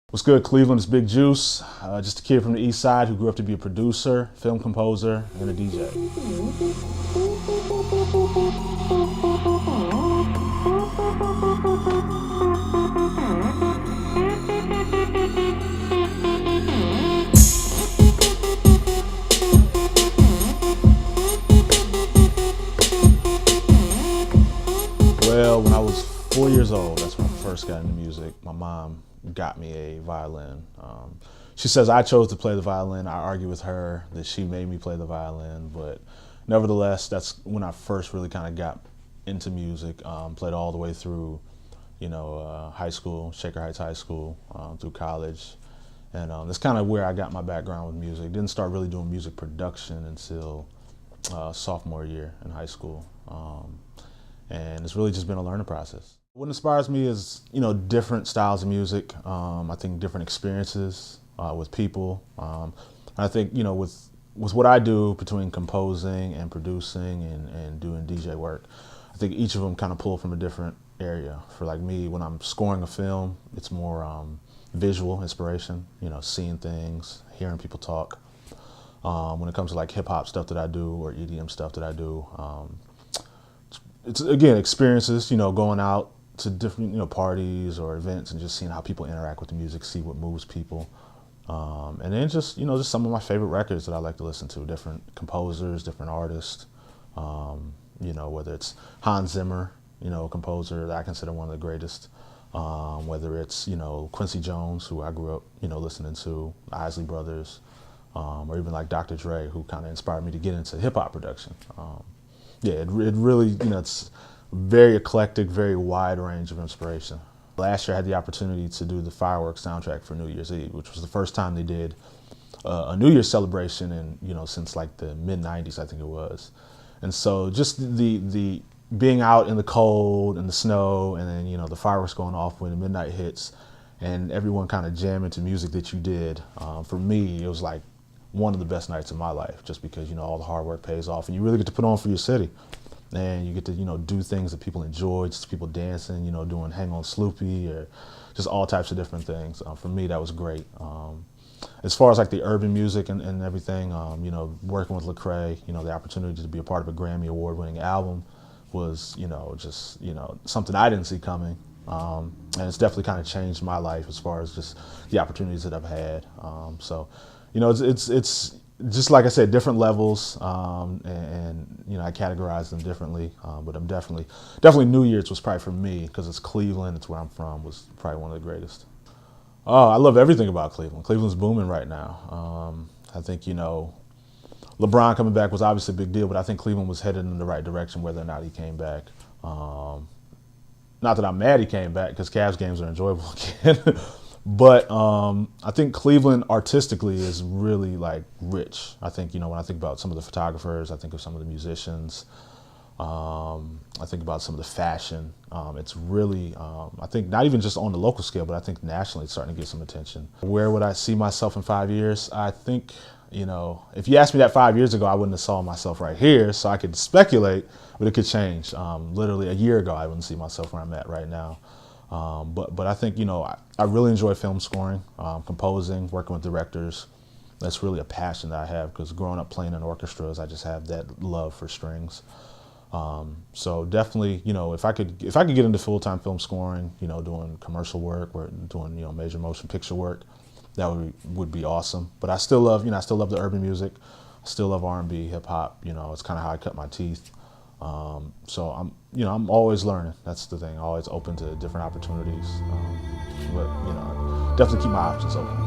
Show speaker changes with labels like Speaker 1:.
Speaker 1: What's good, Cleveland? It's Big Juice. Just a kid from the East Side who grew up to be a producer, film composer, and a DJ. Well, when I was 4 years old, that's when I first got into music. My mom got me a violin. She says I chose to play the violin. I argue with her that she made me play the violin, but nevertheless, that's when I first really kind of got into music. Played all the way through, high school, Shaker Heights High School, through college, and that's kind of where I got my background with music. Didn't start really doing music production until sophomore year in high school. And it's really just been a learning process. What inspires me is, different styles of music. I think different experiences with people. I think, with what I do between composing and producing and doing DJ work, I think each of them kind of pull from a different area. For like me, when I'm scoring a film, it's more visual inspiration, seeing things, hearing people talk. When it comes to like hip hop stuff that I do or EDM stuff that I do, it's again experiences, going out to different parties or events and just seeing how people interact with the music, see what moves people, and then just just some of my favorite records that I like to listen to, different composers, different artists, whether it's Hans Zimmer, a composer that I consider one of the greatest, whether it's Quincy Jones, who I grew up listening to, Isley Brothers, or even like Dr. Dre, who kind of inspired me to get into hip hop production. Yeah, it really, it's very eclectic, very wide range of inspiration. Last year I had the opportunity to do the fireworks soundtrack for New Year's Eve, which was the first time they did a New Year's celebration in, since like the mid-90s, I think it was. And so just the being out in the cold and the snow and then, the fireworks going off when the midnight hits and everyone kind of jamming to music that you did, for me, it was like one of the best nights of my life, just because all the hard work pays off and you really get to put on for your city, and you get to do things that people enjoy, just people dancing, doing Hang On Sloopy or just all types of different things. For me, that was great. As far as like the urban music and everything, working with Lecrae, the opportunity to be a part of a Grammy Award-winning album was just something I didn't see coming. And it's definitely kind of changed my life as far as just the opportunities that I've had. So it's just like I said, different levels, and I categorize them differently. But I'm definitely New Year's was probably for me, because it's Cleveland, it's where I'm from, was probably one of the greatest. Oh, I love everything about Cleveland. Cleveland's booming right now. I think LeBron coming back was obviously a big deal, but I think Cleveland was headed in the right direction whether or not he came back. Not that I'm mad he came back, because Cavs games are enjoyable again. But I think Cleveland artistically is really like rich. I think, when I think about some of the photographers, I think of some of the musicians, I think about some of the fashion. It's really, I think not even just on the local scale, but I think nationally it's starting to get some attention. Where would I see myself in 5 years? I think, if you asked me that 5 years ago, I wouldn't have saw myself right here, so I could speculate, but it could change. Literally a year ago, I wouldn't see myself where I'm at right now. But I think, I really enjoy film scoring, composing, working with directors. That's really a passion that I have, because growing up playing in orchestras, I just have that love for strings. So definitely, if I could get into full-time film scoring, doing commercial work or doing, major motion picture work, that would be awesome. But I still love, the urban music. I still love R&B, hip hop. It's kind of how I cut my teeth. So I'm always learning. That's the thing. Always open to different opportunities. But definitely keep my options open.